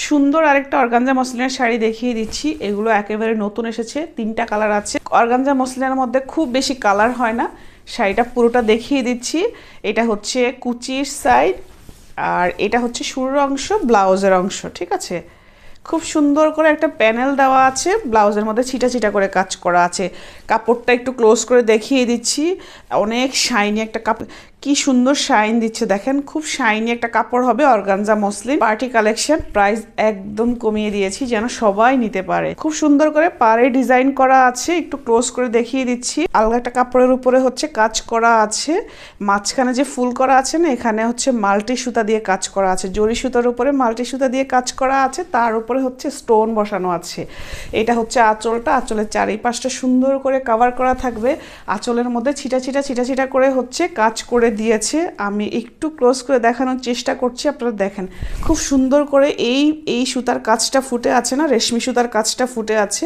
সুন্দর আরেকটা অর্গানজা মসলিনের শাড়ি দেখিয়ে দিচ্ছি। এগুলো একেবারে নতুন এসেছে, 3টা কালার আছে। অর্গানজা মসলিনের মধ্যে খুব বেশি কালার হয় না। শাড়িটা পুরোটা দেখিয়ে দিচ্ছি। এটা হচ্ছে কুচির সাইড, আর এটা হচ্ছে শুরুর অংশ, ব্লাউজের অংশ। ঠিক আছে, খুব সুন্দর করে একটা প্যানেল দেওয়া আছে, ব্লাউজের মধ্যে ছিটা ছিটা করে কাজ করা আছে। কাপড়টা একটু ক্লোজ করে দেখিয়ে দিচ্ছি। অনেক শাইনি একটা কাপড়, কি সুন্দর শাইন দিচ্ছে দেখেন, খুব শাইনি একটা কাপড় হবে। Organza muslin party collection. Price একদম কমিয়ে দিয়েছি যেন সবাই নিতে পারে। খুব সুন্দর করে পাড়ে ডিজাইন করা আছে, একটু ক্লোজ করে দেখিয়ে দিচ্ছি। আলগা একটা কাপড়ের উপরে হচ্ছে কাজ করা আছে, মাঝখানে যে ফুল করা আছে না, এখানে হচ্ছে মাল্টি সুতা দিয়ে কাজ করা আছে। জরি সুতার উপরে মাল্টি সুতা দিয়ে কাজ করা আছে, তার উপরে হচ্ছে স্টোন বসানো আছে। এটা হচ্ছে আঁচলটা, আঁচলের চারিপাশটা সুন্দর করে কভার করা থাকবে। আঁচলের মধ্যে ছিটা ছিটা ছিটা ছিটা করে হচ্ছে কাজ করে দিয়েছে। আমি একটু ক্লোজ করে দেখানোর চেষ্টা করছি, আপনারা দেখেন খুব সুন্দর করে এই সুতার কাজটা ফুটে আছে না, রেশমি সুতার কাজটা ফুটে আছে।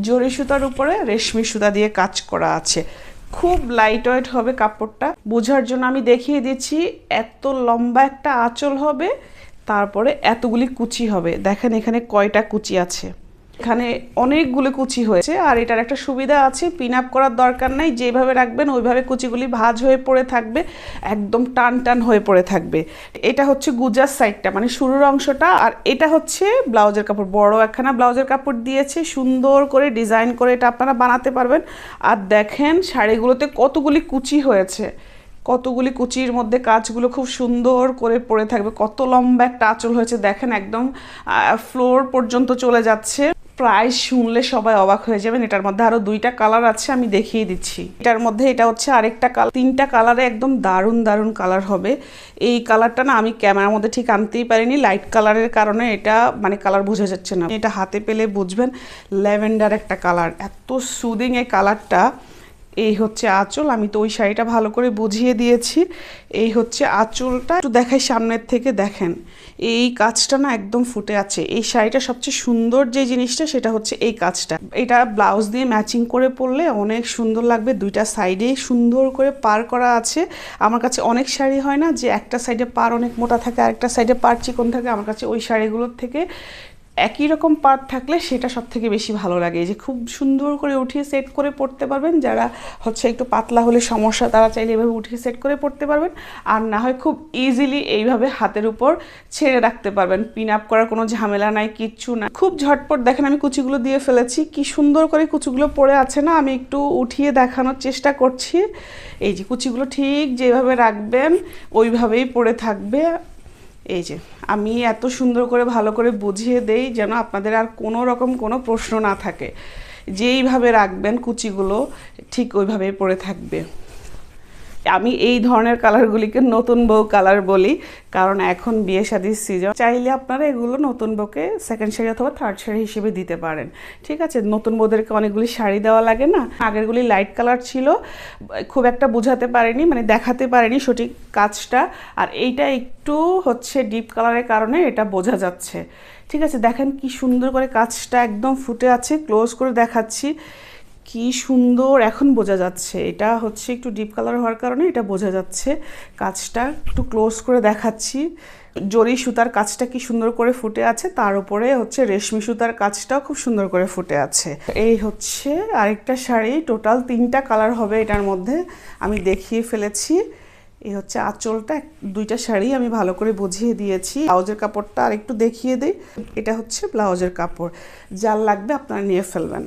জরি সুতার উপরে রেশমি সুতা দিয়ে কাজ করা আছে। খুব লাইট ওয়েট হবে কাপড়টা। বোঝার জন্য আমি দেখিয়ে দিচ্ছি। এত লম্বা একটা আঁচল হবে, তারপরে এতগুলি কুচি হবে। দেখেন এখানে কয়টা কুচি আছে, এখানে অনেকগুলো কুচি হয়েছে। আর এটার একটা সুবিধা আছে, পিন আপ করার দরকার নাই, যেভাবে রাখবেন ওইভাবে কুচিগুলি ভাঁজ হয়ে পড়ে থাকবে, একদম টান টান হয়ে পড়ে থাকবে। এটা হচ্ছে গুজার সাইডটা, মানে শুরুর অংশটা। আর এটা হচ্ছে ব্লাউজের কাপড়, বড় একখানা ব্লাউজের কাপড় দিয়েছে, সুন্দর করে ডিজাইন করে এটা আপনারা বানাতে পারবেন। আর দেখেন শাড়িগুলোতে কতগুলি কুচি হয়েছে, কতগুলি কুচির মধ্যে কাজগুলো খুব সুন্দর করে পড়ে থাকবে। কত লম্বা একটা আঁচল হয়েছে দেখেন, একদম ফ্লোর পর্যন্ত চলে যাচ্ছে। প্রাইস শুনলে সবাই অবাক হয়ে যাবেন। এটার মধ্যে আরো 2টা কালার আছে, আমি দেখিয়ে দিচ্ছি। এটার মধ্যে এটা হচ্ছে আরেকটা কালার, 3টা কালারে একদম দারুণ দারুণ কালার হবে। এই কালারটা না আমি ক্যামেরার মধ্যে ঠিক আনতেই পারিনি, লাইট কালারের কারণে এটা মানে কালার বোঝা যাচ্ছে না। এটা হাতে পেলে বুঝবেন, ল্যাভেন্ডার একটা কালার, এত সুদিং এই কালারটা। এই হচ্ছে আঁচল, আমি তো ওই শাড়িটা ভালো করে বুঝিয়ে দিয়েছি। এই হচ্ছে আঁচলটা, একটু দেখাই সামনের থেকে, দেখেন এই কাজটা না একদম ফুটে আছে। এই শাড়িটা সবচেয়ে সুন্দর যে জিনিসটা সেটা হচ্ছে এই কাজটা। এটা ব্লাউজ দিয়ে ম্যাচিং করে পরলে অনেক সুন্দর লাগবে। 2টা সাইডে সুন্দর করে পার করা আছে। আমার কাছে অনেক শাড়ি হয় না যে একটা সাইডে পার অনেক মোটা থাকে, আরেকটা সাইডে পার চিকন থাকে। আমার কাছে ওই শাড়িগুলোর থেকে একই রকম পার্ট থাকলে সেটা সব থেকে বেশি ভালো লাগে। যে খুব সুন্দর করে উঠিয়ে সেট করে পড়তে পারবেন। যারা হচ্ছে একটু পাতলা হলে সমস্যা, তারা চাইলে এভাবে উঠিয়ে সেট করে পড়তে পারবেন। আর না হয় খুব ইজিলি এইভাবে হাতের উপর ছেড়ে রাখতে পারবেন, পিন আপ করার কোনো ঝামেলা নাই, কিচ্ছু না। খুব ঝটপট দেখেন আমি কুচিগুলো দিয়ে ফেলেছি, কি সুন্দর করে কুচিগুলো পড়ে আছে না। আমি একটু উঠিয়ে দেখানোর চেষ্টা করছি। এই যে কুচিগুলো ঠিক যেভাবে রাখবেন ওইভাবেই পড়ে থাকবে। এই যে আমি এত সুন্দর করে ভালো করে বুঝিয়ে দেই যেন আপনাদের আর কোনো রকম কোনো প্রশ্ন না থাকে। যেইভাবে রাখবেন কুচিগুলো ঠিক ওইভাবেই পড়ে থাকবে। আমি এই ধরনের কালারগুলিকে নতুন বউ কালার বলি, কারণ এখন বিয়ে শাদির সিজন। চাইলে আপনারা এগুলো নতুন বউকে সেকেন্ড শাড়ি অথবা থার্ড শাড়ি হিসেবে দিতে পারেন। ঠিক আছে, নতুন বউদেরকে অনেকগুলি শাড়ি দেওয়া লাগে না। আগেরগুলি লাইট কালার ছিল, খুব একটা বোঝাতে পারেনি, মানে দেখাতে পারেনি সঠিক কাজটা। আর এইটা একটু হচ্ছে ডিপ কালারের কারণে এটা বোঝা যাচ্ছে। ঠিক আছে, দেখেন কি সুন্দর করে কাজটা একদম ফুটে আছে। ক্লোজ করে দেখাচ্ছি, কি সুন্দর এখন বোঝা যাচ্ছে। এটা হচ্ছে একটু ডিপ কালার হওয়ার কারণে এটা বোঝা যাচ্ছে। কাজটা একটু ক্লোজ করে দেখাচ্ছি। জরি সুতার কাজটা কি সুন্দর করে ফুটে আছে, তার উপরে হচ্ছে রেশমি সুতার কাজটাও খুব সুন্দর করে ফুটে আছে। এই হচ্ছে আরেকটা শাড়ি, টোটাল 3টা কালার হবে এটার মধ্যে, আমি দেখিয়ে ফেলেছি। এই হচ্ছে আঁচলটা, 2টা শাড়ি আমি ভালো করে বুঝিয়ে দিয়েছি। ব্লাউজের কাপড়টা আরেকটু দেখিয়ে দিই। এটা হচ্ছে ব্লাউজের কাপড়, যার লাগবে আপনারা নিয়ে ফেলবেন।